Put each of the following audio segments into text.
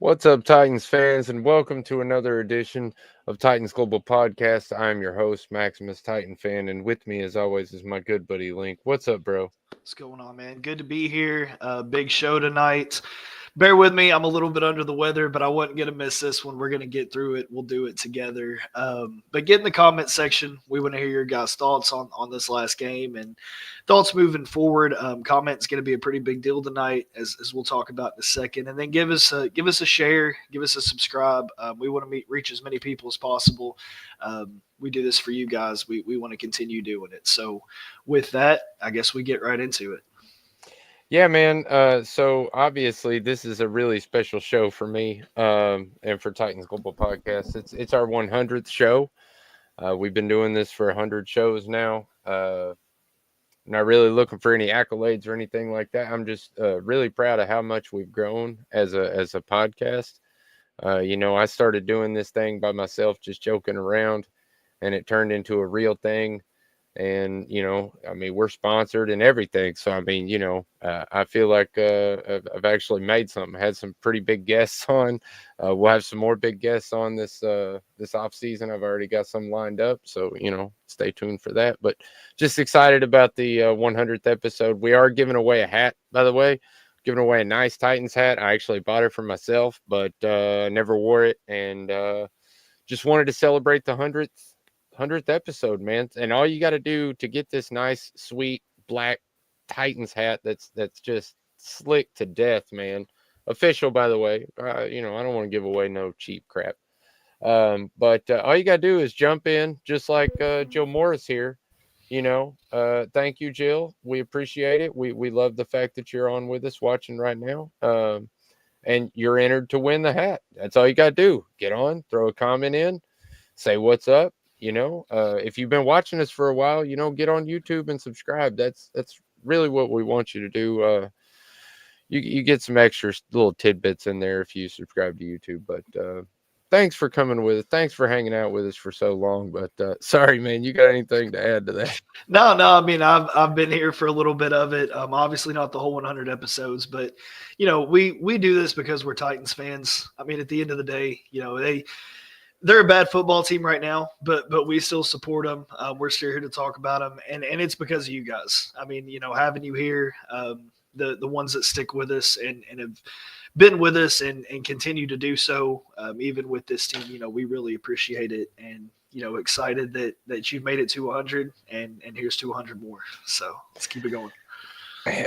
What's up, Titans fans, and welcome to another edition of Titans Global Podcast. I'm your host, Maximus Titan Fan, and with me, as always, is my good buddy Link. What's up, bro? What's going on, man? Good to be here. Big show tonight. Bear with me. I'm a little bit under the weather, but I wasn't going to miss this one. We're going to get through it. We'll do it together. But get in the comment section. We want to hear your guys' thoughts on this last game and thoughts moving forward. Comments going to be a pretty big deal tonight, as we'll talk about in a second. And then give us a share, give us a subscribe. We want to reach as many people as possible. We do this for you guys. We want to continue doing it. So with that, I guess we get right into it. Yeah, man. So obviously, this is a really special show for me, and for Titans Global Podcast. It's our 100th show. We've been doing this for 100 shows now. Not really looking for any accolades or anything like that. I'm just really proud of how much we've grown as a podcast. I started doing this thing by myself, just joking around, and it turned into a real thing. And, we're sponsored and everything. So, I feel like I've actually made something, had some pretty big guests on. We'll have some more big guests on this off season. I've already got some lined up. So, stay tuned for that. But just excited about the 100th episode. We are giving away a hat, by the way, giving away a nice Titans hat. I actually bought it for myself, but never wore it. And just wanted to celebrate the 100th episode, man. And all you got to do to get this nice, sweet black Titans hat that's just slick to death, man. Official, by the way. I don't want to give away no cheap crap. But all you got to do is jump in, just like Jill Morris here. Thank you, Jill. We appreciate it. We love the fact that you're on with us watching right now. And you're entered to win the hat. That's all you got to do. Get on, throw a comment in, say what's up. If you've been watching us for a while, get on YouTube and subscribe. That's really what we want you to do. You get some extra little tidbits in there if you subscribe to YouTube. But thanks for coming with us. Thanks for hanging out with us for so long. But sorry, man, you got anything to add to that? No. I mean, I've been here for a little bit of it. Obviously not the whole 100 episodes, but we do this because we're Titans fans. I mean, at the end of the day, they're a bad football team right now, but we still support them. We're still here to talk about them, and it's because of you guys. I mean, having you here, the ones that stick with us and have been with us and continue to do so, even with this team, we really appreciate it, and excited that you've made it to 100, and here's to 100 more. So let's keep it going.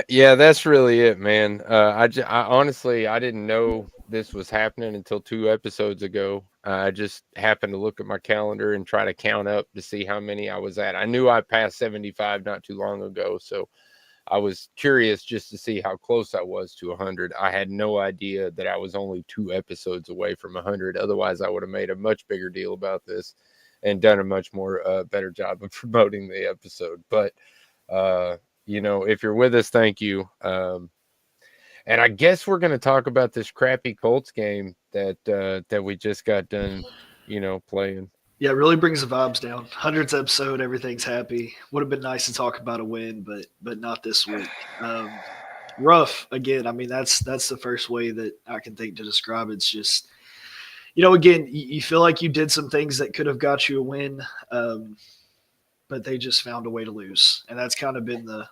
Yeah, that's really it, man. I honestly, I didn't know this was happening until 2 episodes ago. I just happened to look at my calendar and try to count up to see how many I was at. I knew I passed 75 not too long ago, so I was curious just to see how close I was to 100. I had no idea that I was only 2 episodes away from 100. Otherwise, I would have made a much bigger deal about this and done a much more better job of promoting the episode. But if you're with us, thank you. And I guess we're going to talk about this crappy Colts game that we just got done, playing. Yeah, it really brings the vibes down. 100th episode, everything's happy. Would have been nice to talk about a win, but not this week. Rough again. I mean, that's the first way that I can think to describe it. It's just, again, you feel like you did some things that could have got you a win, but they just found a way to lose, and that's kind of been the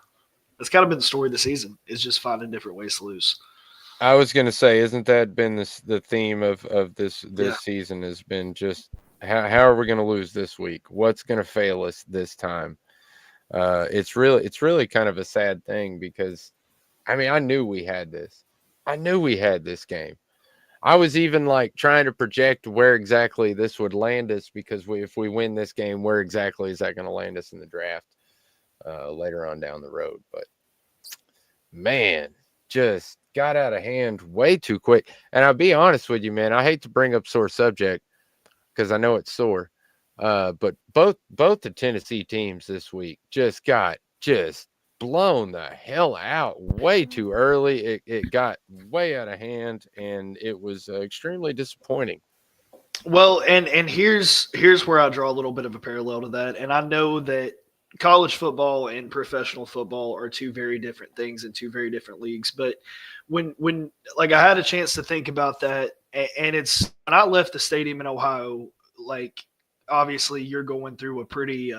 story of the season, is just finding different ways to lose. I was going to say, isn't that been the theme of this Yeah. season, has been just how are we going to lose this week? What's going to fail us this time? It's really kind of a sad thing because, I mean, I knew we had this. I knew we had this game. I was even like trying to project where exactly this would land us, because if we win this game, where exactly is that going to land us in the draft later on down the road? But man, just got out of hand way too quick. And I'll be honest with you, man, I hate to bring up sore subject because I know it's sore. But both the Tennessee teams this week just got blown the hell out way too early. It got way out of hand, and it was extremely disappointing. Well, and here's where I draw a little bit of a parallel to that. And I know that college football and professional football are two very different things in two very different leagues. But when like I had a chance to think about that, and it's when I left the stadium in Ohio, like obviously you're going through a pretty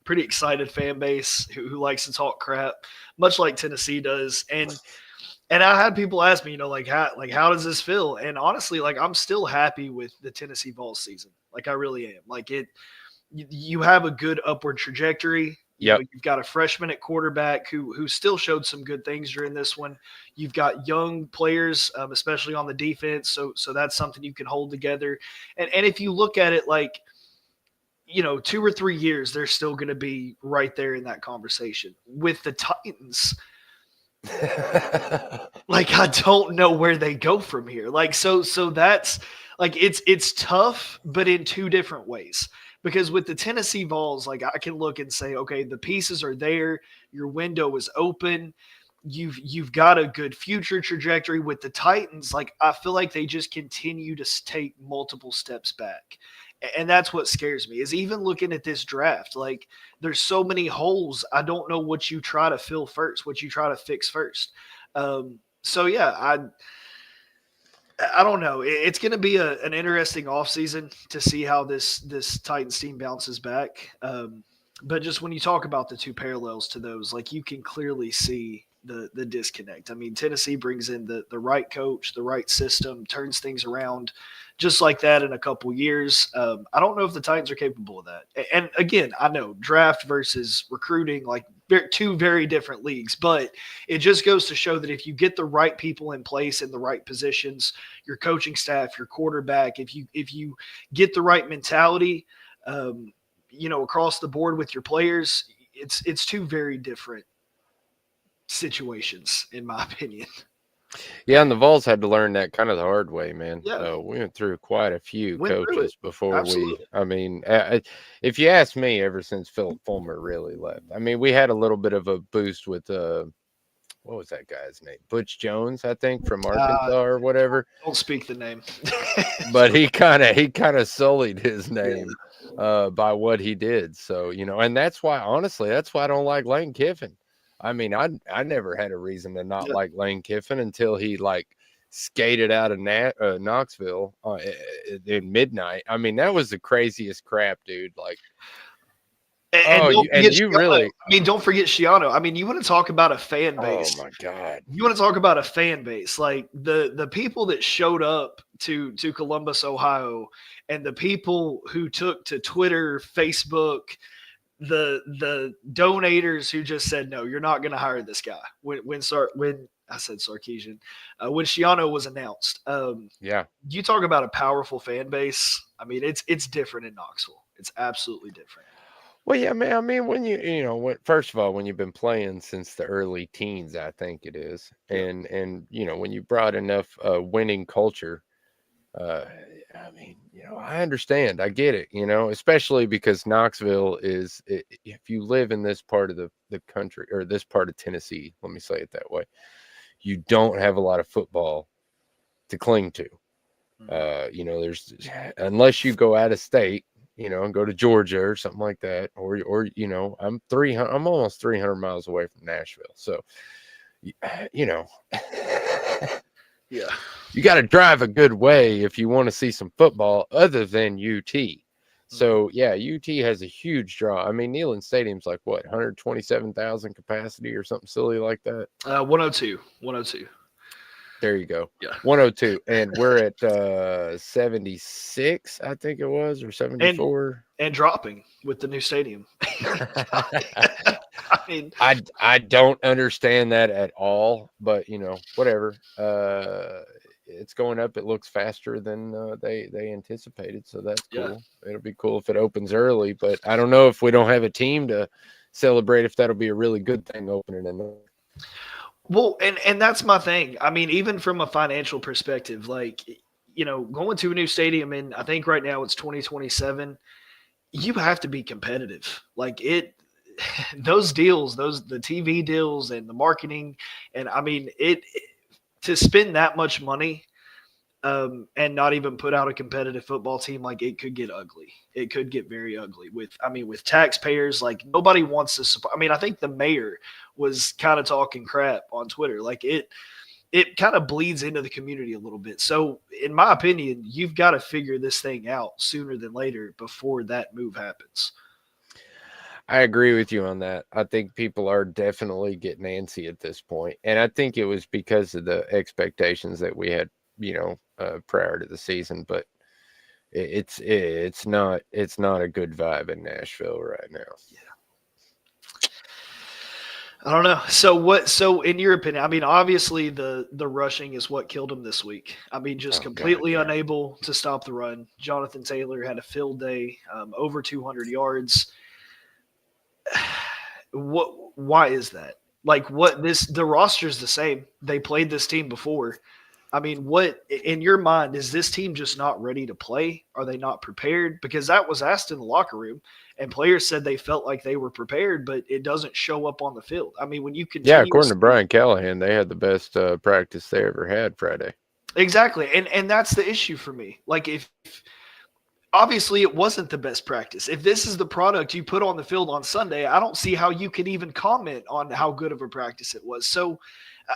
excited fan base who likes to talk crap, much like Tennessee does. And I had people ask me, how does this feel? And honestly, like I'm still happy with the Tennessee Vols season. Like I really am. Like you have a good upward trajectory. Yep. You've got a freshman at quarterback who still showed some good things during this one. You've got young players, especially on the defense. So that's something you can hold together. And if you look at it like, 2 or 3 years, they're still going to be right there in that conversation. With the Titans, like I don't know where they go from here. Like so that's like it's tough, but in two different ways. Because with the Tennessee Vols, like I can look and say, okay, the pieces are there, your window is open, you've got a good future trajectory. With the Titans, like I feel like they just continue to take multiple steps back. And that's what scares me is even looking at this draft, like there's so many holes. I don't know what you try to fill first, what you try to fix first. So yeah, I don't know. It's going to be an interesting offseason to see how this Titans team bounces back. But just when you talk about the two parallels to those, like you can clearly see the disconnect. I mean, Tennessee brings in the right coach, the right system, turns things around just like that in a couple years. I don't know if the Titans are capable of that. And again, I know draft versus recruiting, like two very different leagues, but it just goes to show that if you get the right people in place in the right positions, your coaching staff, your quarterback, if you get the right mentality, across the board with your players, it's two very different situations, in my opinion. Yeah, and the Vols had to learn that kind of the hard way, man. Yeah. We went through quite a few Went through it. coaches before Absolutely. I mean, if you ask me, ever since Philip Fulmer really left, I mean, we had a little bit of a boost with, what was that guy's name? Butch Jones, I think, from Arkansas or whatever. Don't speak the name. But he kind of sullied his Yeah. name by what he did. So, and that's why, honestly, that's why I don't like Lane Kiffin. I mean, I never had a reason to not like Lane Kiffin until he like skated out of Knoxville in midnight. I mean, that was the craziest crap, dude. Like, you really, I mean, don't forget Shiano. I mean, you want to talk about a fan base. oh my God. You want to talk about a fan base. Like the people that showed up to Columbus, Ohio, and the people who took to Twitter, Facebook, the donators who just said no, you're not going to hire this guy. When I said Sarkisian, when Shiano was announced, Yeah. you talk about a powerful fan base. I mean, it's different in Knoxville. It's absolutely different. Well, yeah, man. I mean, first of all, when you've been playing since the early teens, I think it is, and when you brought enough winning culture, I mean, I understand, I get it, especially because Knoxville if you live in this part of the country or this part of Tennessee, let me say it that way, you don't have a lot of football to cling to. There's unless you go out of state. And go to Georgia or something like that, or I'm almost 300 miles away from Nashville, so Yeah. you got to drive a good way if you want to see some football other than UT. So yeah, UT has a huge draw. I mean, Neyland Stadium's like what, 127,000 capacity or something silly like that. 102. There you go. Yeah. 102. And we're at 76, I think it was, or 74. And dropping with the new stadium. I mean, I don't understand that at all, but whatever. It's going up. It looks faster than they anticipated, so that's cool. Yeah. It'll be cool if it opens early, but I don't know if we don't have a team to celebrate, if that'll be a really good thing opening in there. Well, and that's my thing. I mean, even from a financial perspective, like, going to a new stadium, and I think right now it's 2027, you have to be competitive. Like those deals, the TV deals and the marketing, and I mean, to spend that much money, and not even put out a competitive football team, like it could get ugly. It could get very ugly with taxpayers. Like nobody wants to support. I mean, I think the mayor was kind of talking crap on Twitter. Like it kind of bleeds into the community a little bit. So, in my opinion, you've got to figure this thing out sooner than later before that move happens. I agree with you on that. I think people are definitely getting antsy at this point, and I think it was because of the expectations that we had, prior to the season. But it's not a good vibe in Nashville right now. Yeah. I don't know. So in your opinion, I mean, obviously the rushing is what killed him this week. I mean, just completely unable to stop the run. Jonathan Taylor had a field day, over 200 yards. Why is that? Like the roster's the same. They played this team before. I mean, what in your mind is this team just not ready to play? Are they not prepared? Because that was asked in the locker room, and players said they felt like they were prepared, but it doesn't show up on the field. I mean, when you continue, according to Brian Callahan, they had the best practice they ever had Friday. Exactly, and that's the issue for me. Like if obviously it wasn't the best practice. If this is the product you put on the field on Sunday, I don't see how you can even comment on how good of a practice it was. So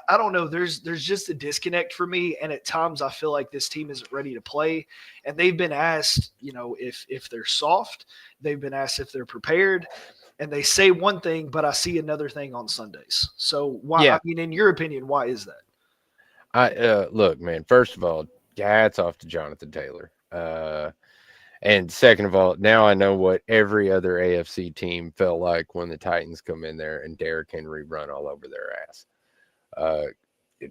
I don't know. There's just a disconnect for me, and at times I feel like this team isn't ready to play. And they've been asked, if they're soft. They've been asked if they're prepared, and they say one thing, but I see another thing on Sundays. So why? Yeah. I mean, in your opinion, why is that? Look, man. First of all, hats off to Jonathan Taylor. And second of all, now I know what every other AFC team felt like when the Titans come in there and Derrick Henry run all over their ass.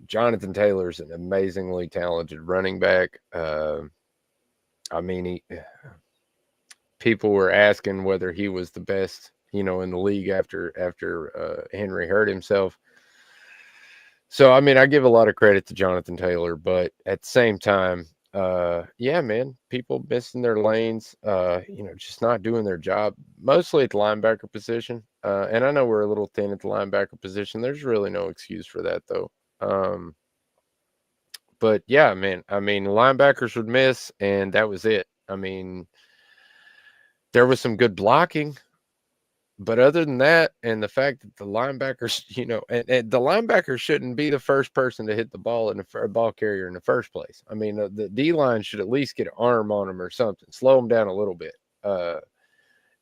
Jonathan Taylor is an amazingly talented running back. I mean, people were asking whether he was the best, in the league after Henry hurt himself. So, I mean, I give a lot of credit to Jonathan Taylor, but at the same time, man, people missing their lanes, just not doing their job, mostly at the linebacker position. And I know we're a little thin at the linebacker position. There's really no excuse for that, though. But yeah, man, I mean, linebackers would miss, and that was it. I mean, there was some good blocking, but other than that, and the fact that the linebackers, and the linebackers shouldn't be the first person to hit the ball in a ball carrier in the first place. I mean, the D-line should at least get an arm on them or something, slow them down a little bit.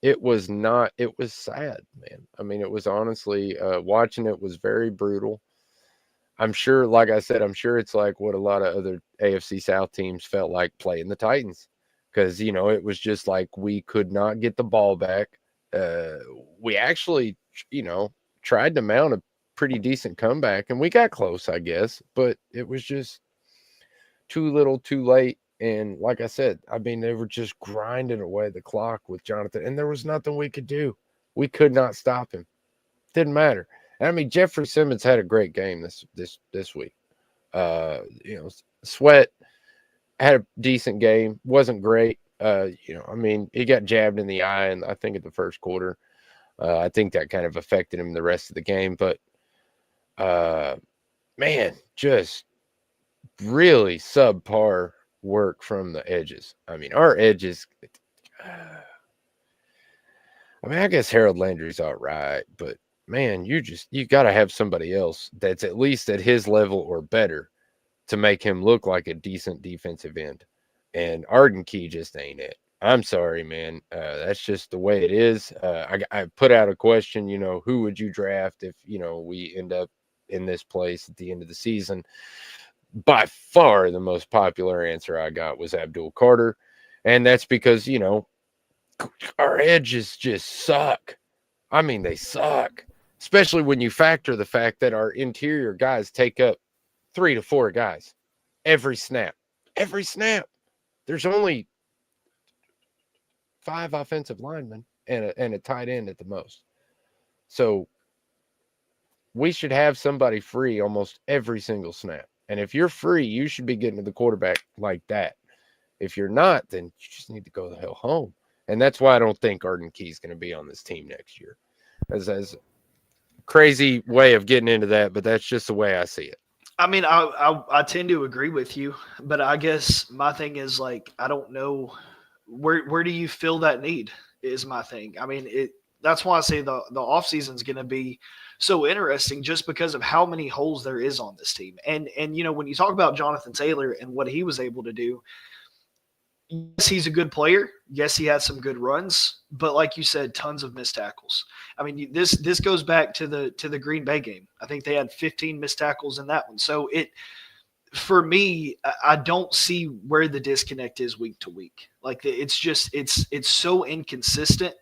It was sad, man. I mean, it was honestly, watching it was very brutal. I'm sure, like I said, it's like what a lot of other AFC South teams felt like playing the Titans, because, it was just like we could not get the ball back. We actually, tried to mount a pretty decent comeback, and we got close, I guess, but it was just too little, too late. And like I said, I mean, they were just grinding away the clock with Jonathan, and there was nothing we could do. We could not stop him. Didn't matter. And I mean, Jeffrey Simmons had a great game this week. Sweat had a decent game. Wasn't great. I mean, he got jabbed in the eye, and I think in the first quarter. I think that kind of affected him the rest of the game. But, man, just really subpar work from the edges. I mean, our edges. I mean, I guess Harold Landry's all right, but man, you got to have somebody else that's at least at his level or better to make him look like a decent defensive end. And Arden Key just ain't it. I'm sorry, man. That's just the way it is. I put out a question, who would you draft if, we end up in this place at the end of the season? By far, the most popular answer I got was Abdul Carter. And that's because, our edges just suck. I mean, they suck, especially when you factor the fact that our interior guys take up 3 to 4 guys every snap. Every snap. There's only 5 offensive linemen and a tight end at the most. So we should have somebody free almost every single snap. And if you're free, you should be getting to the quarterback like that. If you're not, then you just need to go the hell home. And that's why I don't think Arden Key is going to be on this team next year. As a crazy way of getting into that, but that's just the way I see it. I mean, I tend to agree with you, but I guess my thing is like I don't know where do you feel that need is my thing. I mean, it that's why I say the offseason is going to be so interesting just because of how many holes there is on this team. And when you talk about Jonathan Taylor and what he was able to do, yes, he's a good player. Yes, he had some good runs, but like you said, tons of missed tackles. I mean, this goes back to the Green Bay game. I think they had 15 missed tackles in that one. So it for me, I don't see where the disconnect is week to week. Like it's just it's so inconsistent.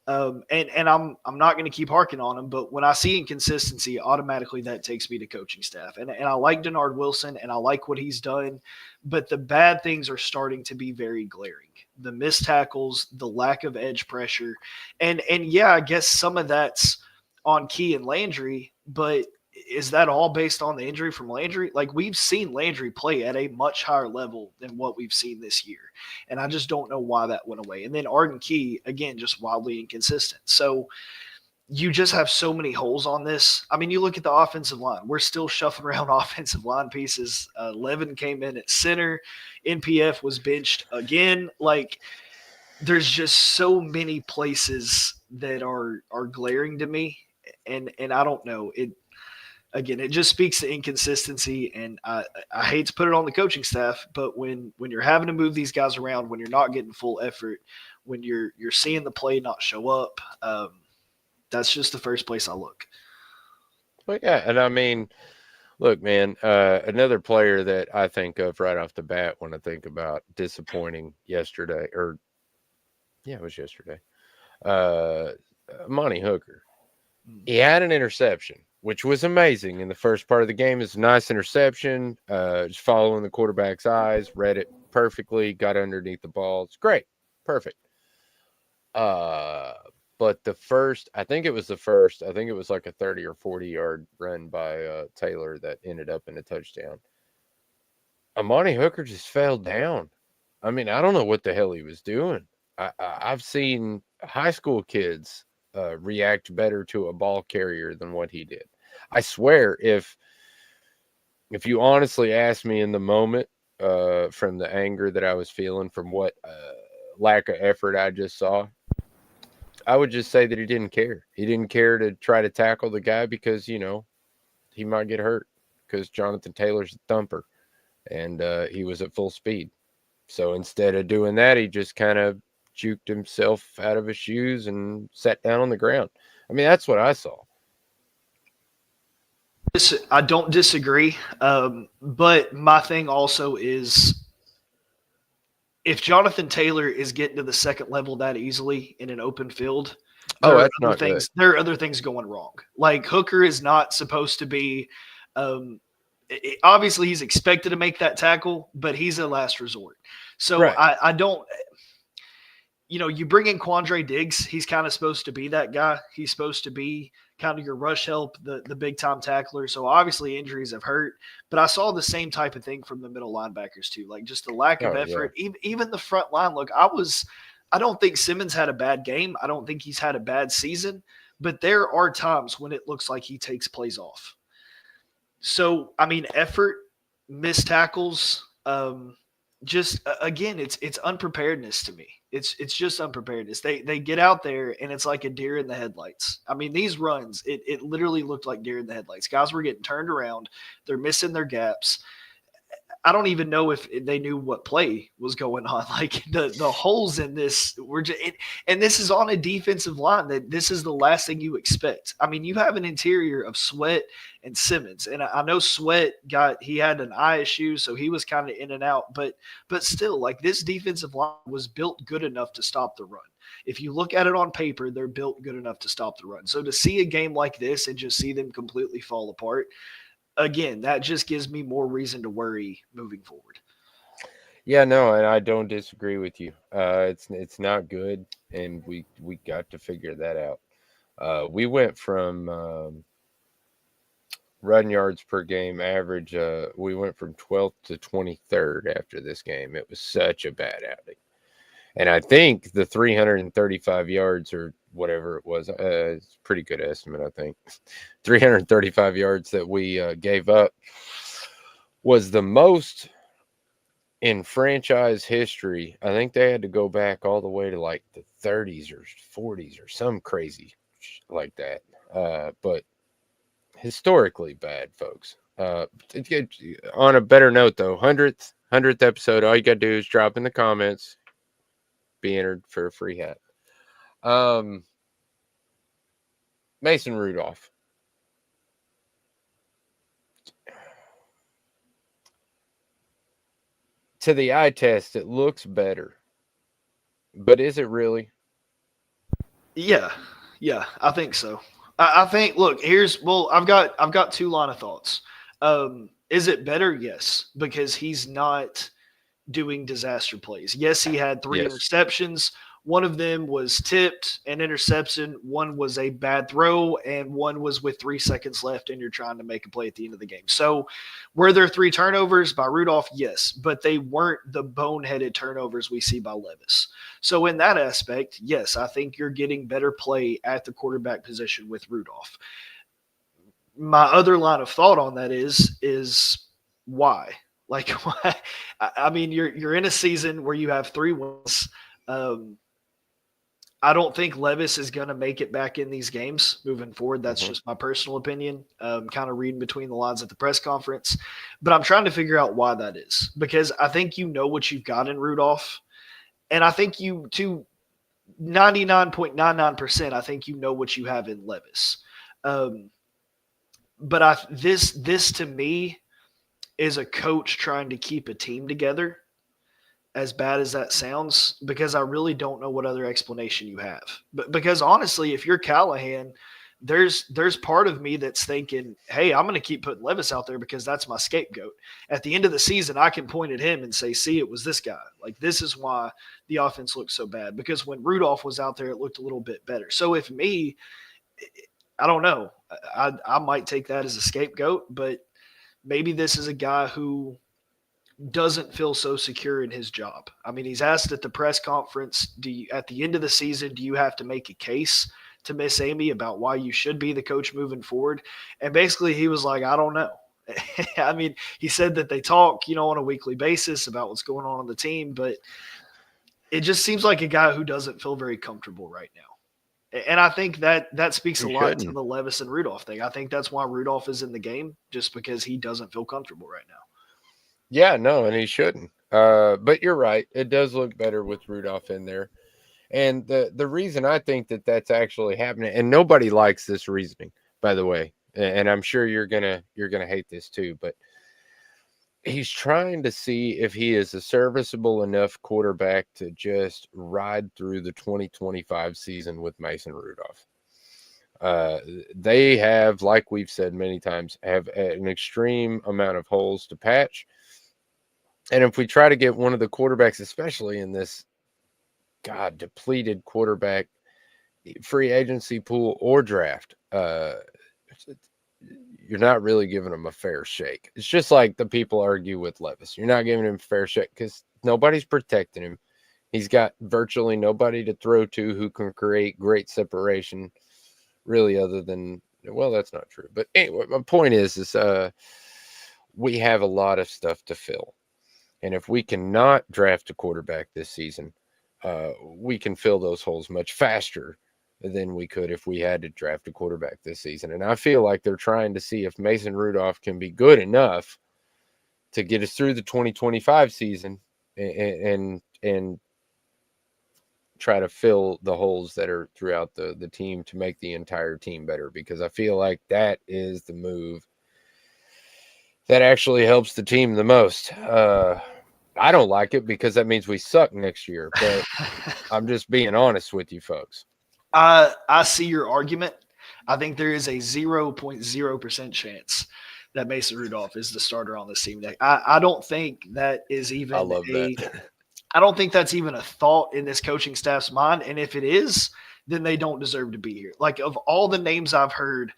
And I'm not going to keep harking on him, but when I see inconsistency, automatically that takes me to coaching staff. And I like Denard Wilson and I like what he's done, but the bad things are starting to be very glaring. The missed tackles, the lack of edge pressure, and yeah, I guess some of that's on Key and Landry, but is that all based on the injury from Landry? Like we've seen Landry play at a much higher level than what we've seen this year. And I just don't know why that went away. And then Arden Key, again, just wildly inconsistent. So you just have so many holes on this. I mean, you look at the offensive line. We're still shuffling around offensive line pieces. Levin came in at center. NPF was benched again. Like there's just so many places that are glaring to me. And I don't know. It just speaks to inconsistency, and I hate to put it on the coaching staff, but when you're having to move these guys around, when you're not getting full effort, when you're seeing the play not show up, that's just the first place I look. Well, yeah, and I mean, look, man, another player that I think of right off the bat when I think about disappointing yesterday, or yeah, it was yesterday. Uh, Monty Hooker. He had an interception, which was amazing in the first part of the game. It's a nice interception, just following the quarterback's eyes, read it perfectly, got underneath the ball. It's great, perfect. Uh, but I think it was like a 30 or 40-yard run by Taylor that ended up in a touchdown. Amani Hooker just fell down. I mean, I don't know what the hell he was doing. I've seen high school kids react better to a ball carrier than what he did. I swear, if you honestly asked me in the moment, from the anger that I was feeling from what lack of effort I just saw, I would just say that he didn't care. He didn't care to try to tackle the guy because he might get hurt because Jonathan Taylor's a thumper and he was at full speed. So instead of doing that, he just kind of juked himself out of his shoes and sat down on the ground. I mean, that's what I saw. I don't disagree, but my thing also is if Jonathan Taylor is getting to the second level that easily in an open field, Oh, that's not good. There are other things going wrong. Like Hooker is not supposed to be. Obviously, he's expected to make that tackle, but he's a last resort. So Right. I don't. You bring in Quandre Diggs. He's kind of supposed to be that guy. He's supposed to be kind of your rush help, the big time tackler. So obviously injuries have hurt, but I saw the same type of thing from the middle linebackers too, like just the lack of Oh, yeah. effort. Even the front line. Look, I don't think Simmons had a bad game. I don't think he's had a bad season, but there are times when it looks like he takes plays off. So I mean, effort, missed tackles. Just again, it's unpreparedness to me. It's just unpreparedness. They get out there and it's like a deer in the headlights. I mean, these runs, it literally looked like deer in the headlights. Guys were getting turned around. They're missing their gaps. I don't even know if they knew what play was going on. Like the holes in this were just, and this is on a defensive line that this is the last thing you expect. I mean, you have an interior of Sweat and Simmons, and I know Sweat he had an eye issue, so he was kind of in and out. But still, like this defensive line was built good enough to stop the run. If you look at it on paper, they're built good enough to stop the run. So to see a game like this and just see them completely fall apart, again, that just gives me more reason to worry moving forward. Yeah, no, and I don't disagree with you. It's not good, and we got to figure that out. We went from run yards per game average. We went from 12th to 23rd after this game. It was such a bad outing, and I think the 335 yards or whatever it was, it's a pretty good estimate. I think 335 yards that we gave up. was the most in franchise history. I think they had to go back all the way to like the 30s or 40s or some crazy like that. But historically bad, folks. On a better note, though, hundredth episode. All you gotta do is drop in the comments, be entered for a free hat. Mason Rudolph. To the eye test, it looks better, but is it really? Yeah, I think so. I think. Look, I've got two line of thoughts. Is it better? Yes, because he's not doing disaster plays. Yes, he had three Yes. interceptions. One of them was tipped, an interception. One was a bad throw, and one was with 3 seconds left, and you're trying to make a play at the end of the game. So, were there three turnovers by Rudolph? Yes, but they weren't the boneheaded turnovers we see by Levis. So, in that aspect, yes, I think you're getting better play at the quarterback position with Rudolph. My other line of thought on that is why? Like, why? I mean, you're in a season where you have 3 wins. Um, I don't think Levis is going to make it back in these games moving forward. That's just my personal opinion. Kind of reading between the lines at the press conference, but I'm trying to figure out why that is, because I think you know what you've got in Rudolph, and I think you to 99.99%. I think you know what you have in Levis. But this to me is a coach trying to keep a team together, as bad as that sounds, because I really don't know what other explanation you have. But because honestly, if you're Callahan, there's part of me that's thinking, hey, I'm going to keep putting Levis out there because that's my scapegoat. At the end of the season, I can point at him and say, see, it was this guy. Like, this is why the offense looked so bad, because when Rudolph was out there, it looked a little bit better. So if me, I don't know, I might take that as a scapegoat, but maybe this is a guy who doesn't feel so secure in his job. I mean, he's asked at the press conference, at the end of the season, do you have to make a case to Miss Amy about why you should be the coach moving forward? And basically he was like, I don't know. I mean, he said that they talk, on a weekly basis about what's going on the team, but it just seems like a guy who doesn't feel very comfortable right now. And I think that speaks a lot to the Levis and Rudolph thing. I think that's why Rudolph is in the game, just because he doesn't feel comfortable right now. Yeah, no, and he shouldn't. But you're right. It does look better with Rudolph in there. And the reason I think that that's actually happening, and nobody likes this reasoning, by the way, and I'm sure you're gonna hate this too, but he's trying to see if he is a serviceable enough quarterback to just ride through the 2025 season with Mason Rudolph. They have, like we've said many times, have an extreme amount of holes to patch. And if we try to get one of the quarterbacks, especially in this depleted quarterback free agency pool or draft, you're not really giving him a fair shake. It's just like the people argue with Levis. You're not giving him a fair shake because nobody's protecting him. He's got virtually nobody to throw to who can create great separation, really, other than, well, that's not true. But anyway, my point is we have a lot of stuff to fill. And if we cannot draft a quarterback this season, we can fill those holes much faster than we could if we had to draft a quarterback this season. And I feel like they're trying to see if Mason Rudolph can be good enough to get us through the 2025 season and try to fill the holes that are throughout the team to make the entire team better, because I feel like that is the move that actually helps the team the most. I don't like it because that means we suck next year, but I'm just being honest with you folks. I see your argument. I think there is a 0.0% chance that Mason Rudolph is the starter on this team. I don't think that is even I don't think that's even a thought in this coaching staff's mind. And if it is, then they don't deserve to be here. Like, of all the names I've heard,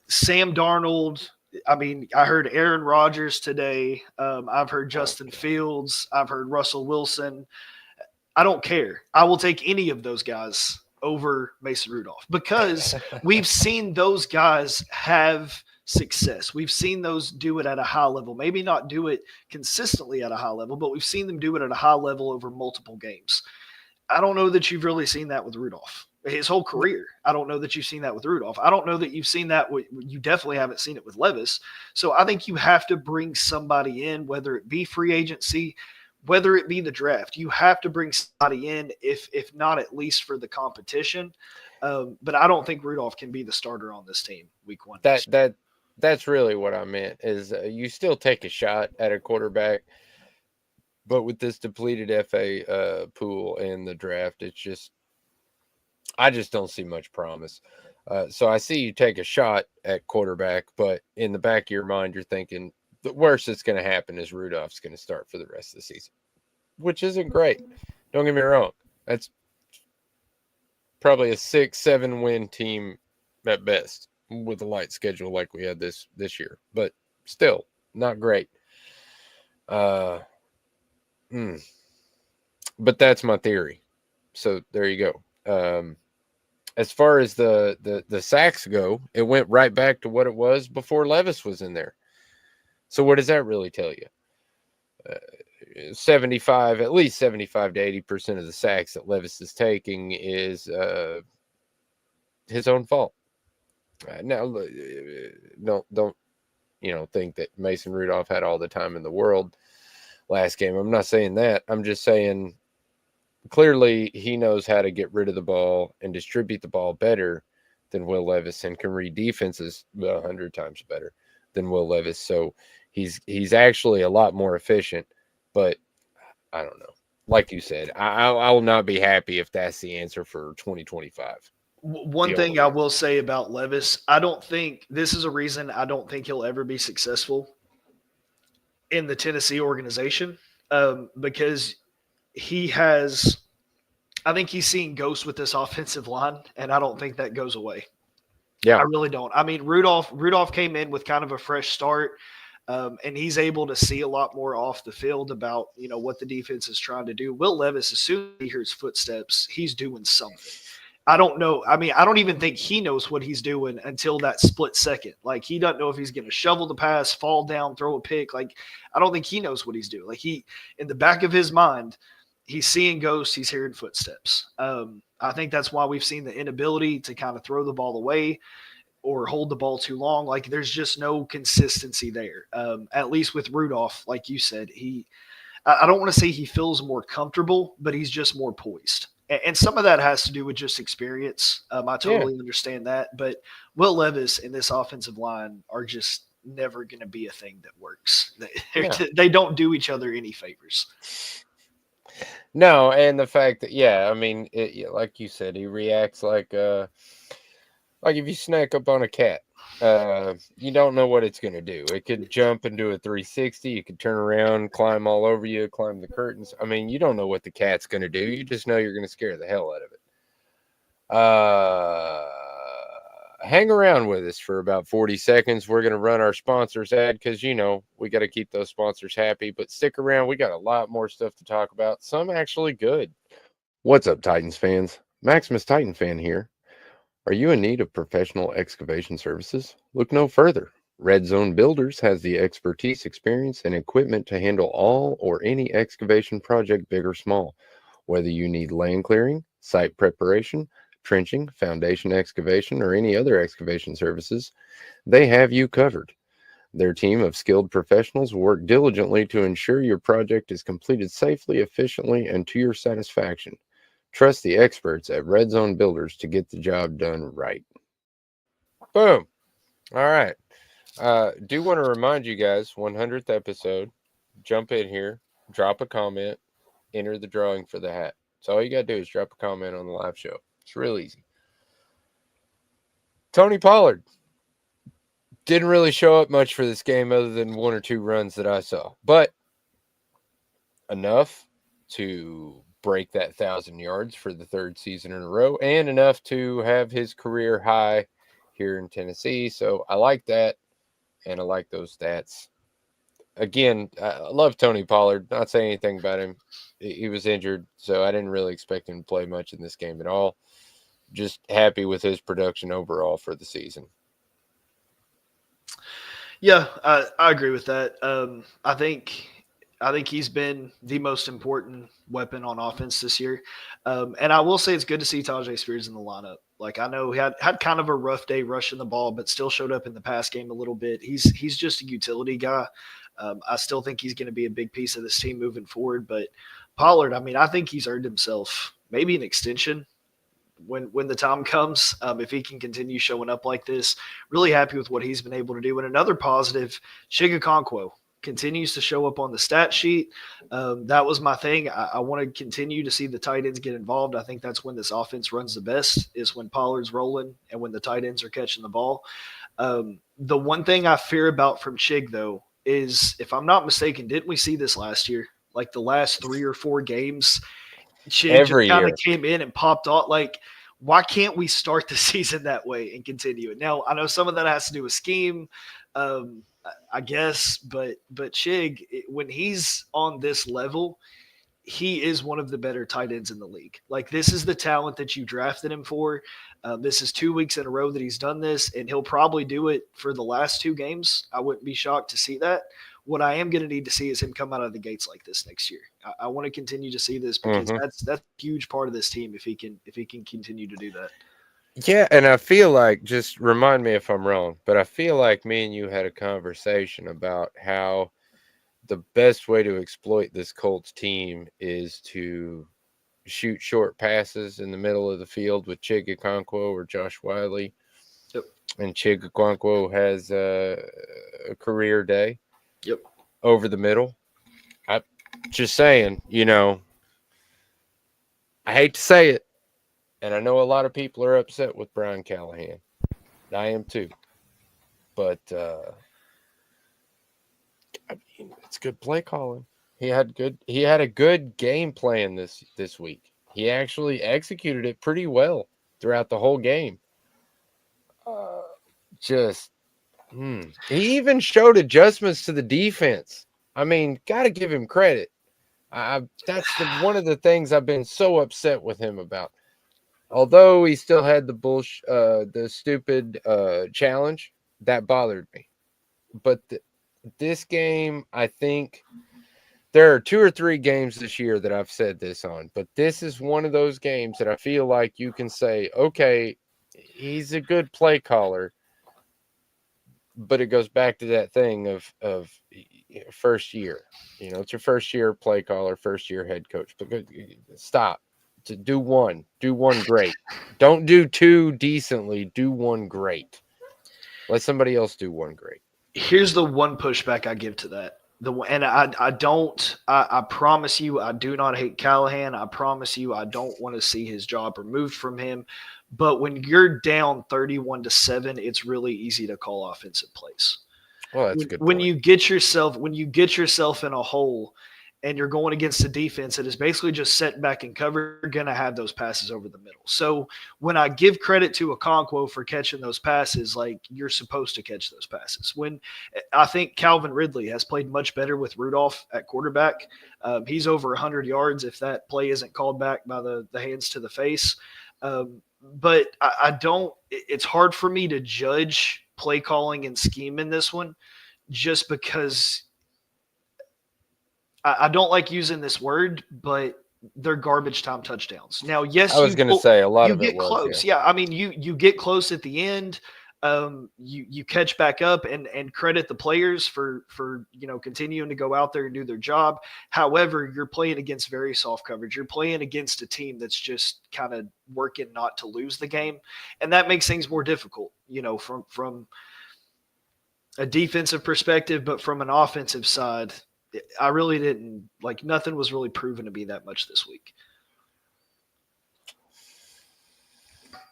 Sam Darnold, I mean, I heard Aaron Rodgers today. I've heard Justin Fields. I've heard Russell Wilson. I don't care. I will take any of those guys over Mason Rudolph, because we've seen those guys have success. We've seen those do it at a high level. Maybe not do it consistently at a high level, but we've seen them do it at a high level over multiple games. I don't know that you've really seen that with Rudolph. His whole career, I don't know that you've seen that with Rudolph. I don't know that you've seen that. You definitely haven't seen it with Levis. So I think you have to bring somebody in, whether it be free agency, whether it be the draft. You have to bring somebody in, if not at least for the competition. But I don't think Rudolph can be the starter on this team week one. That's really what I meant. Is you still take a shot at a quarterback, but with this depleted FA pool in the draft, I just don't see much promise. So I see you take a shot at quarterback, but in the back of your mind, you're thinking the worst that's going to happen is Rudolph's going to start for the rest of the season, which isn't great. Don't get me wrong. That's probably a 6-7 win team at best with a light schedule like we had this year, but still not great. But that's my theory. So there you go. As far as the sacks go, it went right back to what it was before Levis was in there. So what does that really tell you? 75, at least 75 to 80% of the sacks that Levis is taking is his own fault. Now, don't think that Mason Rudolph had all the time in the world last game. I'm not saying that. I'm just saying clearly he knows how to get rid of the ball and distribute the ball better than Will Levis, and can read defenses 100 times better than Will Levis. So he's actually a lot more efficient. But I don't know. Like you said, I will not be happy if that's the answer for 2025. One thing I will say about Levis, I don't think this is a reason I don't think he'll ever be successful in the Tennessee organization, because he has, I think he's seeing ghosts with this offensive line, and I don't think that goes away. Yeah, I really don't. I mean, Rudolph came in with kind of a fresh start, and he's able to see a lot more off the field about what the defense is trying to do. Will Levis, as soon as he hears footsteps, he's doing something. I don't know. I mean, I don't even think he knows what he's doing until that split second. Like, he doesn't know if he's going to shovel the pass, fall down, throw a pick. Like, I don't think he knows what he's doing. Like, in the back of his mind, he's seeing ghosts, he's hearing footsteps. I think that's why we've seen the inability to kind of throw the ball away or hold the ball too long. Like, there's just no consistency there. At least with Rudolph, like you said, I don't want to say he feels more comfortable, but he's just more poised. And some of that has to do with just experience. I totally understand that. But Will Levis and this offensive line are just never going to be a thing that works. They don't do each other any favors. No, and the fact that, I mean, like you said, he reacts like if you snack up on a cat. You don't know what it's going to do. It could jump and do a 360. You could turn around, climb all over you, climb the curtains. I mean, you don't know what the cat's going to do. You just know you're going to scare the hell out of it. Hang around with us for about 40 seconds. We're going to run our sponsors ad because, we got to keep those sponsors happy. But stick around. We got a lot more stuff to talk about. Some actually good. What's up, Titans fans? Maximus Titan fan here. Are you in need of professional excavation services? Look no further. Red Zone Builders has the expertise, experience, and equipment to handle all or any excavation project, big or small. Whether you need land clearing, site preparation, trenching, foundation excavation, or any other excavation services, they have you covered. Their team of skilled professionals will work diligently to ensure your project is completed safely, efficiently, and to your satisfaction. Trust the experts at Red Zone Builders to get the job done right. Boom. All right. Do want to remind you guys, 100th episode, jump in here, drop a comment, enter the drawing for the hat. So all you got to do is drop a comment on the live show. It's real easy. Tony Pollard didn't really show up much for this game other than one or two runs that I saw. But enough to break that 1,000 yards for the third season in a row, and enough to have his career high here in Tennessee. So I like that, and I like those stats. Again, I love Tony Pollard. Not saying anything about him. He was injured, so I didn't really expect him to play much in this game at all. Just happy with his production overall for the season. Yeah, I agree with that. I think he's been the most important weapon on offense this year. And I will say it's good to see Tajay Spears in the lineup. Like I know he had kind of a rough day rushing the ball, but still showed up in the pass game a little bit. He's just a utility guy. I still think he's going to be a big piece of this team moving forward. But Pollard, I mean, I think he's earned himself maybe an extension when the time comes. If he can continue showing up like this, really happy with what he's been able to do. And another positive, Chigakonkwo continues to show up on the stat sheet. That was my thing. I want to continue to see the tight ends get involved. I think that's when this offense runs the best, is when Pollard's rolling and when the tight ends are catching the ball. The one thing I fear about from Chig, though, is if I'm not mistaken, didn't we see this last year? Like the last 3 or 4 games, Chig just Every kind of year. came in and popped off. Like, why can't we start the season that way and continue it? Now, I know some of that has to do with scheme, I guess, but Chig, when he's on this level, he is one of the better tight ends in the league. Like, this is the talent that you drafted him for. This is 2 weeks in a row that he's done this, and he'll probably do it for the last 2 games. I wouldn't be shocked to see that. What I am going to need to see is him come out of the gates like this next year. I want to continue to see this because Hmm. that's a huge part of this team if he can continue to do that. Yeah, and I feel like, just remind me if I'm wrong, but I feel like me and you had a conversation about how the best way to exploit this Colts team is to shoot short passes in the middle of the field with Chigakonkwo or Josh Wiley. Yep. And Chigakonkwo has a career day Yep. over the middle. I just saying, I hate to say it, and I know a lot of people are upset with Brian Callahan. I am too. But I mean, it's good play calling. He had a good game plan this week. He actually executed it pretty well throughout the whole game. Uh, just He even showed adjustments to the defense. I mean, got to give him credit. That's one of the things I've been so upset with him about. Although he still had the stupid challenge, that bothered me. But this game, I think there are 2 or 3 games this year that I've said this on, but this is one of those games that I feel like you can say, okay, he's a good play caller, but it goes back to that thing of first year. It's your first year play caller, first year head coach. But stop. To do one great. Don't do two decently. Do one great. Let somebody else do one great. Here's the one pushback I give to that. And I don't I promise you I do not hate Callahan. I promise you I don't want to see his job removed from him. But when you're down 31-7, it's really easy to call offensive plays. Well, that's a when, good when point. you get yourself when you get yourself in a hole and you're going against a defense that is basically just set back and cover, you're going to have those passes over the middle. So when I give credit to Okonkwo for catching those passes, like you're supposed to catch those passes. When I think Calvin Ridley has played much better with Rudolph at quarterback. He's over 100 yards if that play isn't called back by the hands to the face. But I don't. It's hard for me to judge play calling and scheme in this one, just because I don't like using this word, but they're garbage time touchdowns. Now, I yes, was going to say a lot you of it get was, yeah. close. Yeah, I mean, you get close at the end. You catch back up and credit the players for continuing to go out there and do their job. However, you're playing against very soft coverage. You're playing against a team that's just kind of working not to lose the game, and that makes things more difficult. From a defensive perspective, but from an offensive side, I really didn't like nothing was really proven to be that much this week.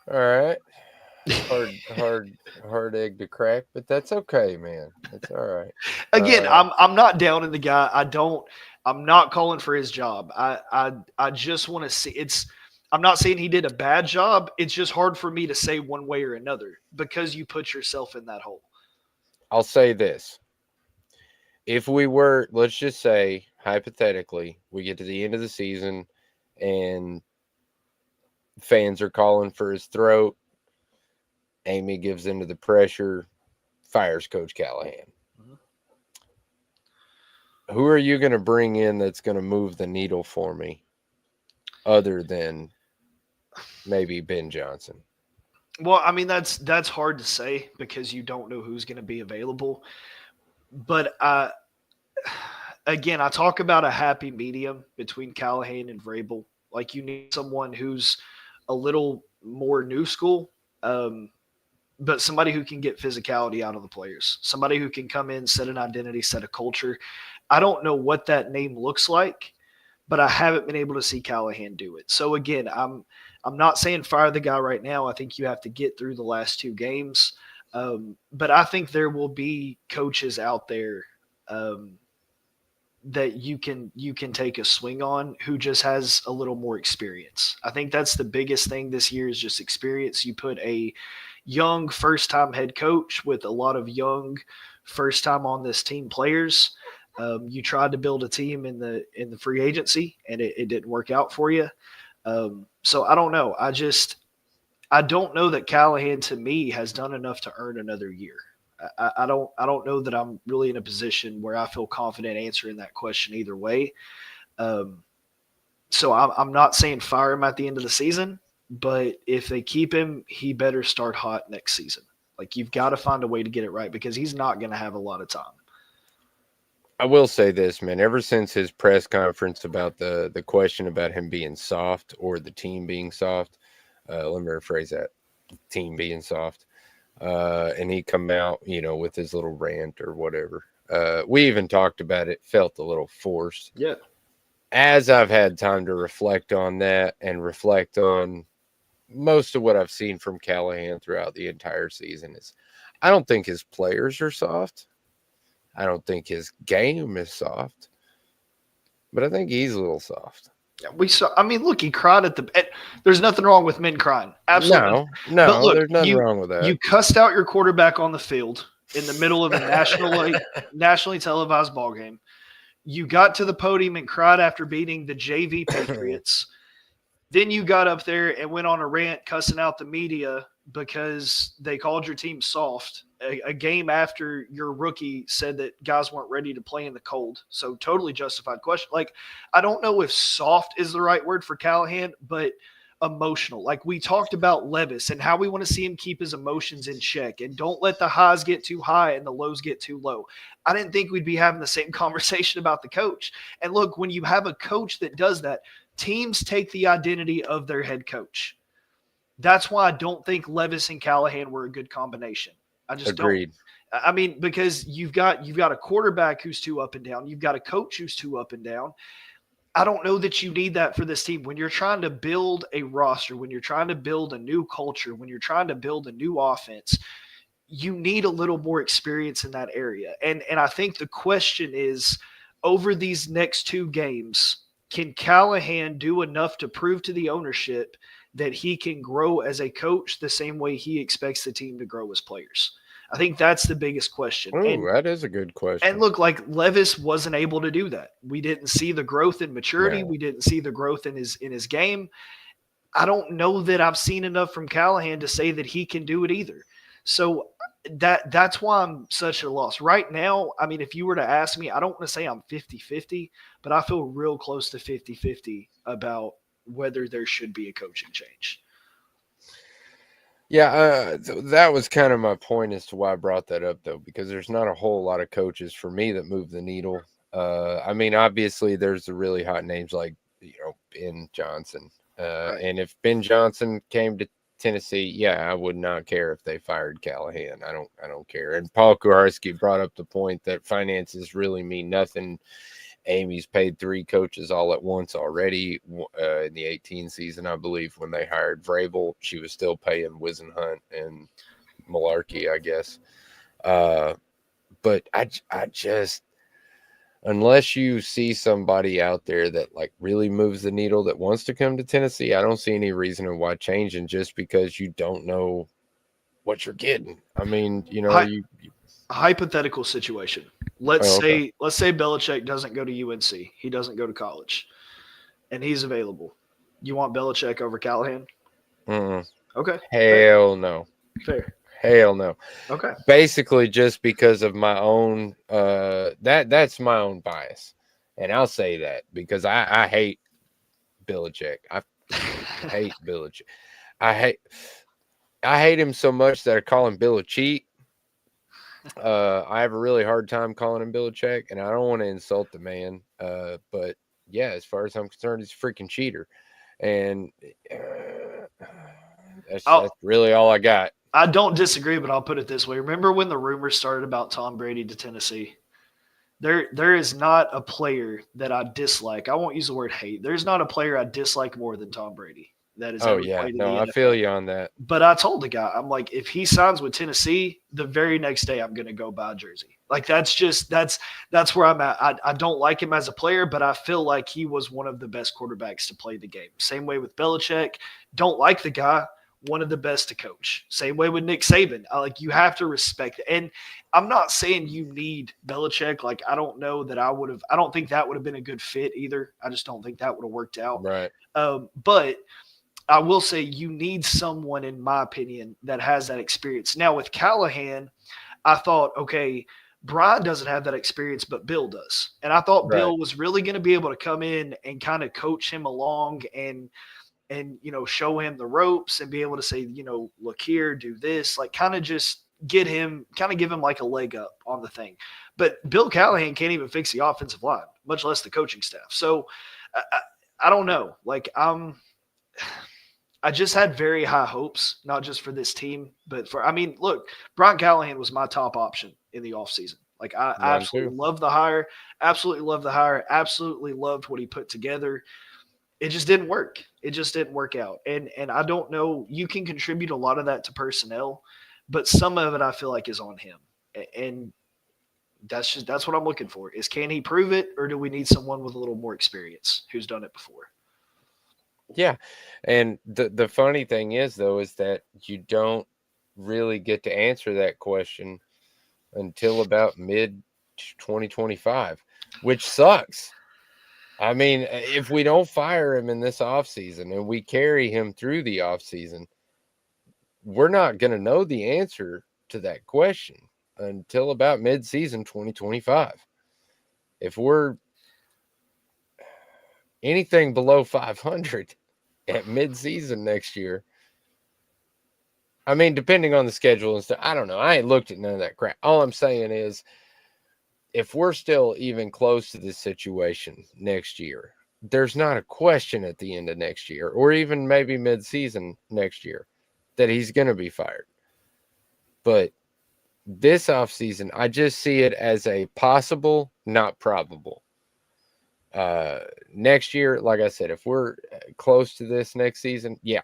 All right. Hard egg to crack, but that's okay, man. It's all right. Again, I'm not down in the guy. I'm not calling for his job. I just want to see it's I'm not saying he did a bad job. It's just hard for me to say one way or another because you put yourself in that hole. I'll say this. If we were, let's just say, hypothetically, we get to the end of the season and fans are calling for his throat. Amy gives into the pressure. fires Coach Callahan. Mhm. Who are you going to bring in that's going to move the needle for me other than maybe Ben Johnson? Well, I mean that's hard to say because you don't know who's going to be available. But again, I talk about a happy medium between Callahan and Vrabel. Like you need someone who's a little more new school, um, but somebody who can get physicality out of the players. Somebody who can come in, set an identity, set a culture. I don't know what that name looks like, but I haven't been able to see Callahan do it. So again, I'm not saying fire the guy right now. I think you have to get through the last two games, but I think there will be coaches out there um, that you can take a swing on who just has a little more experience. I think that's the biggest thing this year is just experience. You put a young first time head coach with a lot of young first time on this team players. You tried to build a team in the free agency and it didn't work out for you. So I don't know. I don't know that Callahan to me has done enough to earn another year. I don't know that I'm really in a position where I feel confident answering that question either way. Um, so I'm not saying fire him at the end of the season, but if they keep him, he better start hot next season. Like you've got to find a way to get it right because he's not going to have a lot of time. I will say this, man. Ever since his press conference about the question about him being soft or the team being soft, let me rephrase that: team being soft. And he come out, with his little rant or whatever. We even talked about it, felt a little forced. Yeah. As I've had time to reflect on that and reflect on most of what I've seen from Callahan throughout the entire season is I don't think his players are soft. I don't think his game is soft, but I think he's a little soft. Yeah, we saw. I mean, look, he cried at the. There's nothing wrong with men crying. Absolutely. No, But no, look, there's nothing wrong with you that. cussed out your quarterback on the field in the middle of a nationally televised ball game. You got to the podium and cried after beating the JV Patriots. Then you got up there and went on a rant cussing out the media because they called your team soft. A game after your rookie said that guys weren't ready to play in the cold. So totally justified question. Like, I don't know if soft is the right word for Callahan, but emotional. Like we talked about Levis and how we want to see him keep his emotions in check and don't let the highs get too high and the lows get too low. I didn't think we'd be having the same conversation about the coach. And look, when you have a coach that does that, teams take the identity of their head coach. That's why I don't think Levis and Callahan were a good combination. I just Agreed. don't. I mean, because you've got a quarterback who's too up and down. You've got a coach who's too up and down. I don't know that you need that for this team. When you're trying to build a roster, when you're trying to build a new culture, when you're trying to build a new offense, you need a little more experience in that area. And I think the question is over these next two games, can Callahan do enough to prove to the ownership that he can grow as a coach the same way he expects the team to grow as players? I think that's the biggest question. Oh, that is a good And question. look, like Levis wasn't able to do that. We didn't see the growth in maturity. No. We didn't see the growth in his game. I don't know that I've seen enough from Callahan to say that he can do it either. So that's why I'm such a loss. Right now, I mean, if you were to ask me, I don't want to say I'm 50-50, but I feel real close to 50-50 about whether there should be a coaching change. Yeah, that was kind of my point as to why I brought that up, though, because there's not a whole lot of coaches for me that move the needle. I mean, obviously, there's the really hot names like Ben Johnson, Right. and if Ben Johnson came to Tennessee, yeah, I would not care if they fired Callahan. I don't care. And Paul Kuharski brought up the point that finances really mean nothing. Amy's paid 3 coaches all at once already in the 18 season, I believe. When they hired Vrabel, she was still paying Wisenhunt and Malarkey, I guess. But I just, unless you see somebody out there that like really moves the needle that wants to come to Tennessee, I don't see any reason why changing just because you don't know what you're getting. I mean, Hi, hypothetical situation. Let's oh, okay. say Belichick doesn't go to UNC. He doesn't go to college, and he's available. You want Belichick over Callahan? Mm-mm. Okay, fair, Hell no. fair. Hell no. Okay. Basically, just because of my own that's my own bias, and I'll say that because I hate Belichick. I hate Belichick. I hate I hate him so much that I call him Bill a cheat. I have a really hard time calling him Belichick, and I don't want to insult the man. But yeah, as far as I'm concerned, he's a freaking cheater, and that's I'll, really all I got. I don't disagree, but I'll put it this way. Remember when the rumors started about Tom Brady to Tennessee? There is not a player that I dislike. I won't use the word hate. There's not a player I dislike more than Tom Brady that has Oh ever yeah, played in no, the I feel NFL. you on that. But I told the guy, I'm like, if he signs with Tennessee, the very next day I'm gonna go buy a jersey. Like that's where I'm at. I don't like him as a player, but I feel like he was one of the best quarterbacks to play the game. Same way with Belichick. Don't like the guy, one of the best to coach. Same way with Nick Saban. Like you have to respect it. And I'm not saying you need Belichick. Like I don't know that I would have. I don't think that would have been a good fit either. I just don't think that would have worked out. Right. But I will say you need someone, in my opinion, that has that experience. Now with Callahan, I thought, okay, Brian doesn't have that experience, but Bill does. And I thought Right. Bill was really going to be able to come in and kind of coach him along and show him the ropes and be able to say, look here, do this, like kind of just give him like a leg up on the thing. But Bill Callahan can't even fix the offensive line, much less the coaching staff. So I don't know. Like I just had very high hopes, not just for this team, but look, Brian Callahan was my top option in the offseason. Like I Mine too. absolutely love the hire, absolutely love the hire, absolutely loved what he put together. It just didn't work. It just didn't work out. And I don't know, you can contribute a lot of that to personnel, but some of it I feel like is on him. And that's what I'm looking for. Is can he prove it, or do we need someone with a little more experience who's done it before? Yeah. And the funny thing is though is that you don't really get to answer that question until about mid 2025, which sucks. I mean, if we don't fire him in this offseason and we carry him through the offseason, we're not going to know the answer to that question until about mid-season 2025. If we're anything below 500 at mid-season next year, I mean, depending on the schedule and stuff, I don't know. I ain't looked at none of that crap. All I'm saying is, if we're still even close to this situation next year, there's not a question at the end of next year, or even maybe mid-season next year, that he's going to be fired. But this offseason, I just see it as a possible, not probable. Next year, like I said, if we're close to this next season, yeah,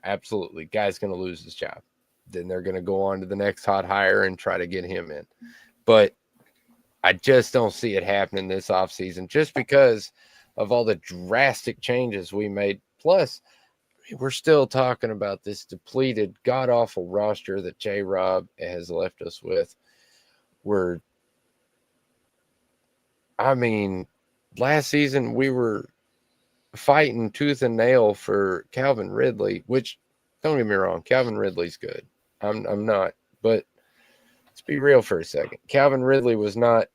absolutely. Guy's going to lose his job. Then they're going to go on to the next hot hire and try to get him in. But I just don't see it happening this offseason just because of all the drastic changes we made. Plus, we're still talking about this depleted, god awful roster that J Rob has left us with. I mean, last season we were fighting tooth and nail for Calvin Ridley, which don't get me wrong, Calvin Ridley's good. I'm not, but let's be real for a second. Calvin Ridley was not.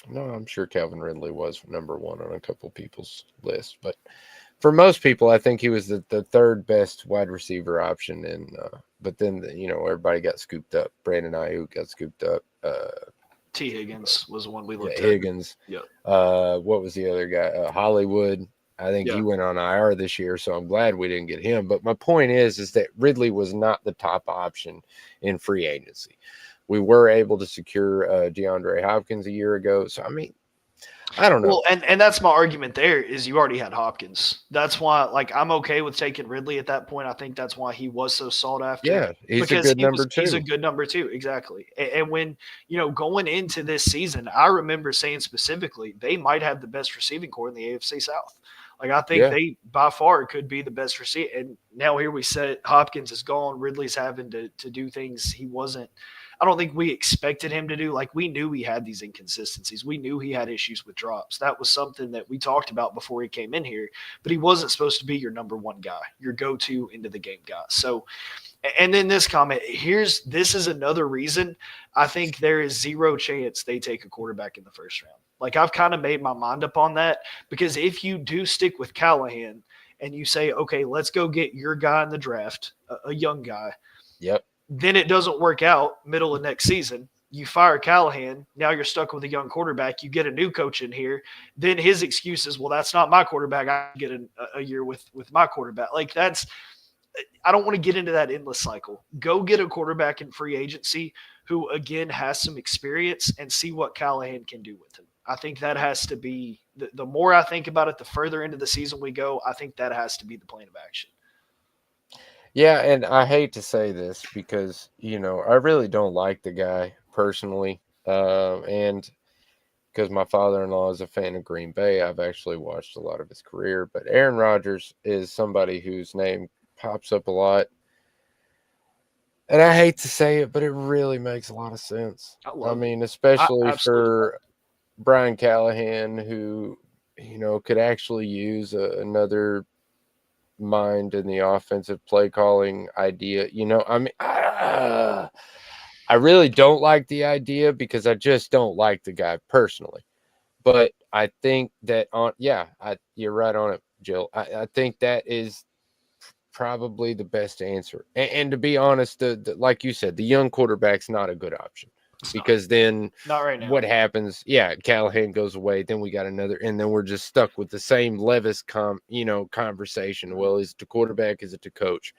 No, I'm sure Calvin Ridley was number one on a couple people's list, but for most people, I think he was the third best wide receiver option. And but then everybody got scooped up. Brandon Ayuk got scooped up. T. Higgins was the one we looked at. Higgins. Yep. What was the other guy? Hollywood. I think he went on IR this year, so I'm glad we didn't get him. But my point is that Ridley was not the top option in free agency. We were able to secure DeAndre Hopkins a year ago. So, I mean, I don't know. Well, and that's my argument there is you already had Hopkins. That's why, like, I'm okay with taking Ridley at that point. I think that's why he was so sought after. Yeah, he's a good number two. He's a good number two, exactly. And when, going into this season, I remember saying specifically they might have the best receiving core in the AFC South. Like, I think they, by far, could be the best receiver. And now here we sit, Hopkins is gone. Ridley's having to do things he wasn't. I don't think we expected him to do. Like, we knew he had these inconsistencies. We knew he had issues with drops. That was something that we talked about before he came in here, but he wasn't supposed to be your number one guy, your go-to into the game guy. So, and then this comment, this is another reason I think there is zero chance they take a quarterback in the first round. Like, I've kind of made my mind up on that, because if you do stick with Callahan and you say, okay, let's go get your guy in the draft, a young guy. Yep. Then it doesn't work out middle of next season. You fire Callahan. Now you're stuck with a young quarterback. You get a new coach in here. Then his excuse is, well, that's not my quarterback. I get a year with my quarterback. Like, I don't want to get into that endless cycle. Go get a quarterback in free agency who, again, has some experience, and see what Callahan can do with him. I think that has to be the more I think about it, the further into the season we go, I think that has to be the plan of action. Yeah, and I hate to say this because, I really don't like the guy personally. And because my father-in-law is a fan of Green Bay, I've actually watched a lot of his career. But Aaron Rodgers is somebody whose name pops up a lot. And I hate to say it, but it really makes a lot of sense. I mean, especially for Brian Callahan, who, could actually use another mind in the offensive play calling idea. I mean, I really don't like the idea because I just don't like the guy personally. But I think that you're right on it, Jill. I think that is probably the best answer. And to be honest, like you said, the young quarterback's not a good option. Because then not right now. What happens? Yeah, Callahan goes away. Then we got another, and then we're just stuck with the same Levis conversation. Well, is it the quarterback? Is it the coach?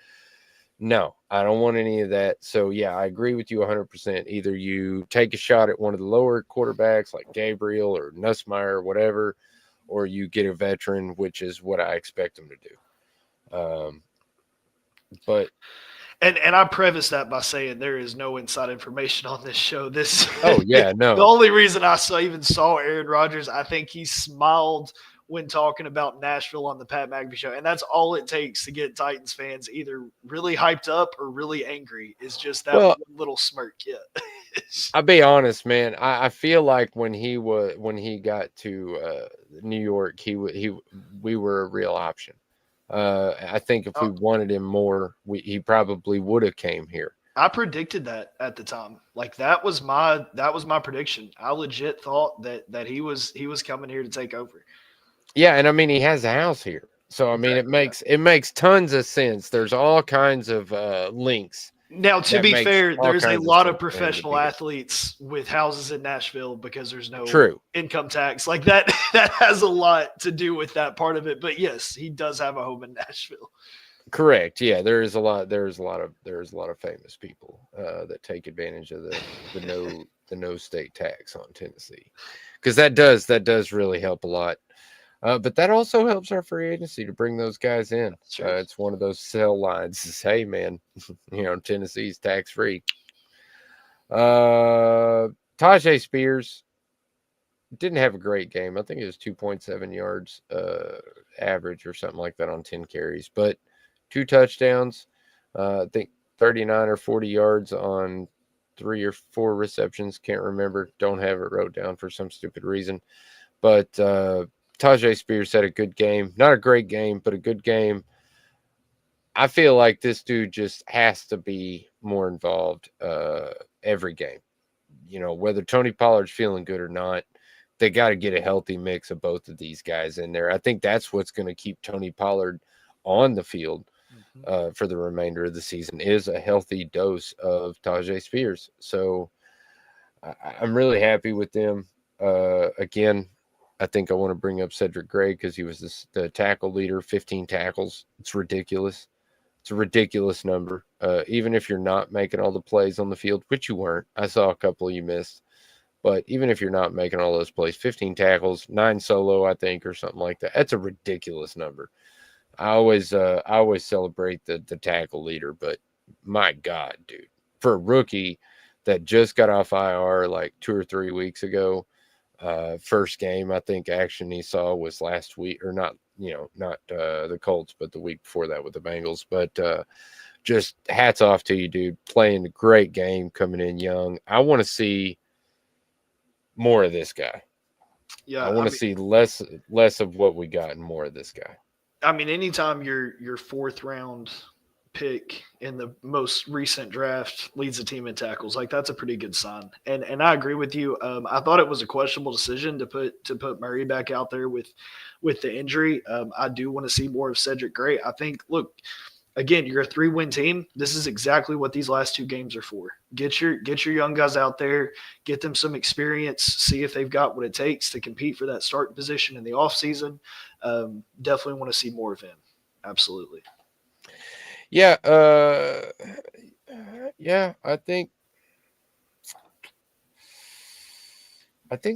No, I don't want any of that. So yeah, I agree with you 100%. Either you take a shot at one of the lower quarterbacks like Gabriel or Nussmeier or whatever, or you get a veteran, which is what I expect them to do. But and I preface that by saying there is no inside information on this show. No. The only reason I even saw Aaron Rodgers, I think he smiled when talking about Nashville on the Pat McAfee show, and that's all it takes to get Titans fans either really hyped up or really angry. Is just that one little smirk. Yeah, I'll be honest, man. I feel like when he got to New York, we were a real option. I think if we wanted him more, he probably would have came here. I predicted that at the time. Like, that was my prediction. I legit thought that he was coming here to take over. Yeah, and I mean, he has a house here, so I mean, it makes tons of sense. There's all kinds of links. Now, to be fair, there's a lot of professional athletes with houses in Nashville because there's no income tax. Like, that has a lot to do with that part of it. But yes, he does have a home in Nashville. Correct. Yeah, there's a lot of famous people that take advantage of the no state tax on Tennessee, because that does really help a lot. But that also helps our free agency to bring those guys in. It's one of those sell lines. Is, hey, man, Tennessee's tax-free. Tajay Spears didn't have a great game. I think it was 2.7 yards average or something like that on 10 carries. But 2 touchdowns. I think 39 or 40 yards on 3 or 4 receptions. Can't remember. Don't have it wrote down for some stupid reason. But Tajay Spears had a good game. Not a great game, but a good game. I feel like this dude just has to be more involved every game. Whether Tony Pollard's feeling good or not, they got to get a healthy mix of both of these guys in there. I think that's what's going to keep Tony Pollard on the field for the remainder of the season, is a healthy dose of Tajay Spears. So I'm really happy with them. Again, I think I want to bring up Cedric Gray because he was the tackle leader, 15 tackles. It's ridiculous. It's a ridiculous number. Even if you're not making all the plays on the field, which you weren't. I saw a couple you missed. But even if you're not making all those plays, 15 tackles, 9 solo, I think, or something like that. That's a ridiculous number. I always celebrate the tackle leader, but my God, dude. For a rookie that just got off IR like 2 or 3 weeks ago, first game I think action he saw was last week, or not the Colts, but the week before that with the Bengals. But just hats off to you, dude. Playing a great game, coming in young. I want to see more of this guy. Yeah, I want to see less of what we got and more of this guy. I mean, anytime your fourth round pick in the most recent draft leads the team in tackles, like that's a pretty good sign. And I agree with you. I thought it was a questionable decision to put Murray back out there with the injury. I do want to see more of Cedric Gray. I think, look, again, you're a 3-win team. This is exactly what these last 2 games are for. Get your young guys out there, get them some experience, see if they've got what it takes to compete for that starting position in the offseason. Definitely want to see more of him. Absolutely. Yeah, yeah, I think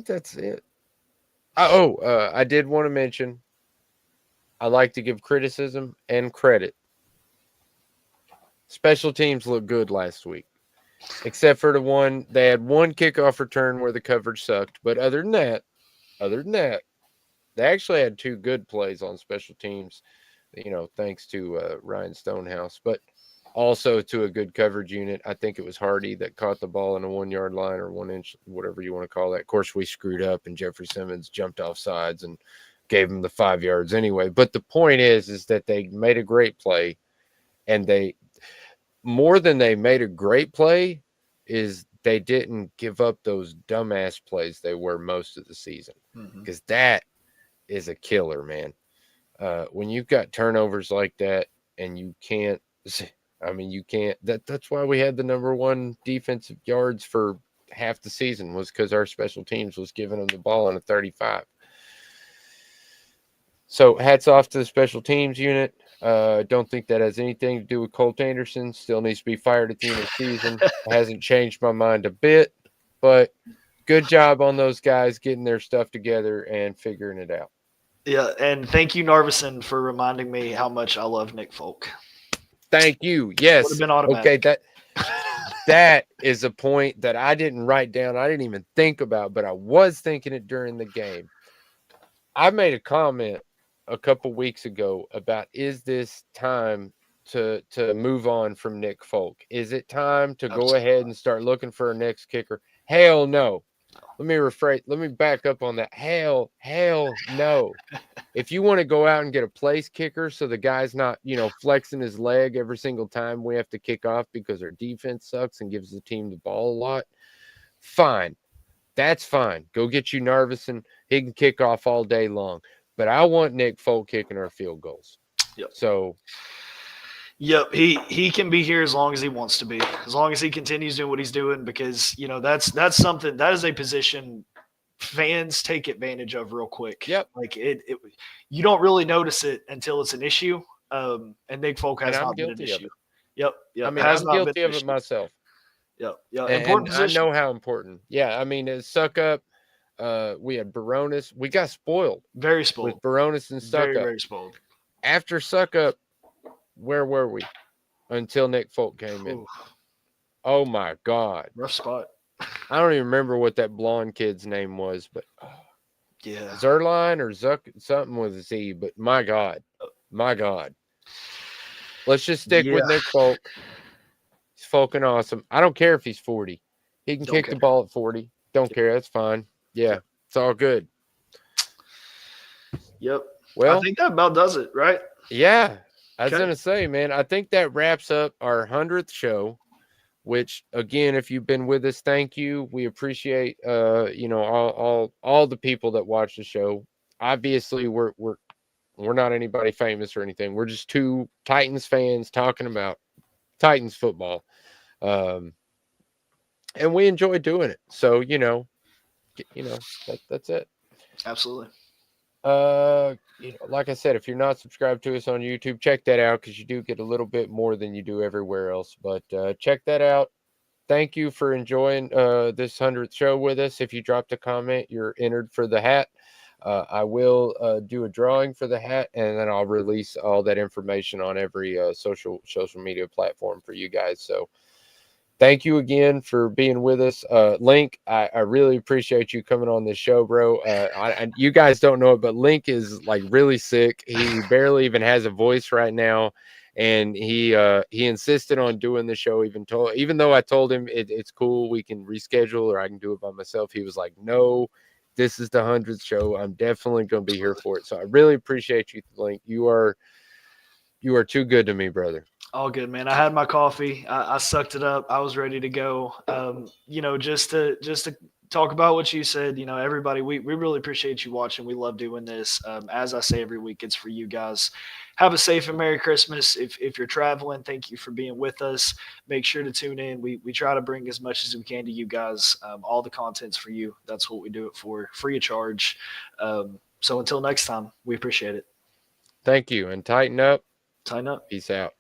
that's it. I did want to mention I like to give criticism and credit. Special teams looked good last week, except for they had one kickoff return where the coverage sucked. But other than that, they actually had 2 good plays on special teams, thanks to Ryan Stonehouse, but also to a good coverage unit. I think it was Hardy that caught the ball in a 1-yard line or 1 inch, whatever you want to call that. Of course, we screwed up and Jeffrey Simmons jumped off sides and gave him the 5 yards anyway. But the point is that they made a great play, and more than they made a great play is they didn't give up those dumbass plays they were most of the season, because that is a killer, man. When you've got turnovers like that and you can't, that's why we had the number 1 defensive yards for half the season, was because our special teams was giving them the ball in a 35. So hats off to the special teams unit. Don't think that has anything to do with Colt Anderson. Still needs to be fired at the end of the season. Hasn't changed my mind a bit, but good job on those guys getting their stuff together and figuring it out. Yeah, and thank you, Narvison, for reminding me how much I love Nick Folk. Thank you. Yes. Would have been automatic. Okay, that is a point that I didn't write down. I didn't even think about, but I was thinking it during the game. I made a comment a couple weeks ago about, is this time to move on from Nick Folk? Is it time to go ahead and start looking for a next kicker? Hell no. Let me rephrase. Let me back up on that. Hell no. If you want to go out and get a place kicker so the guy's not, flexing his leg every single time we have to kick off because our defense sucks and gives the team the ball a lot, fine. That's fine. Go get you Narvison. He can kick off all day long. But I want Nick Folk kicking our field goals. Yep. So, yep, he can be here as long as he wants to be, as long as he continues doing what he's doing, because that's something, that is a position fans take advantage of real quick. Yep. Like it you don't really notice it until it's an issue. And Nick Folk has not been an issue. Yep. I mean, I'm guilty of it myself. Yep. Important position. I know how important. Yeah, I mean, it's Suck Up. We had Baronis. We got spoiled. Very spoiled. With Baronis and Suck Up. Very spoiled. After Suck Up, where were we? Until Nick Folk came in. Oh my God. Rough spot. I don't even remember what that blonde kid's name was, but yeah. Zerline or Zuck, something with a Z, but my God. Let's just stick with Nick Folk. He's fucking awesome. I don't care if he's 40. He can kick the ball at 40. Don't care. That's fine. Yeah, it's all good. Yep. Well, I think that about does it, right? Yeah. I was going to say, man, I think that wraps up our 100th show, which, again, if you've been with us, thank you. We appreciate, all the people that watch the show. Obviously, we're not anybody famous or anything. We're just 2 Titans fans talking about Titans football. And we enjoy doing it. So, that's it. Absolutely. Like I said, if you're not subscribed to us on YouTube, check that out, because you do get a little bit more than you do everywhere else. But check that out. Thank you for enjoying this 100th show with us. If you dropped a comment, you're entered for the hat. I will do a drawing for the hat, and then I'll release all that information on every social media platform for you guys. So thank you again for being with us. Link, I really appreciate you coming on this show, bro. You guys don't know it, but Link is like really sick. He barely even has a voice right now. And he insisted on doing the show. Even though I told him it's cool, we can reschedule or I can do it by myself. He was like, no, this is the 100th show. I'm definitely going to be here for it. So I really appreciate you, Link. You are too good to me, brother. All good, man. I had my coffee. I sucked it up. I was ready to go. Just to talk about what you said. Everybody, we really appreciate you watching. We love doing this. As I say every week, it's for you guys. Have a safe and Merry Christmas. If you're traveling, thank you for being with us. Make sure to tune in. We try to bring as much as we can to you guys. All the content's for you. That's what we do it for, free of charge. So until next time, we appreciate it. Thank you, and tighten up. Tighten up. Peace out.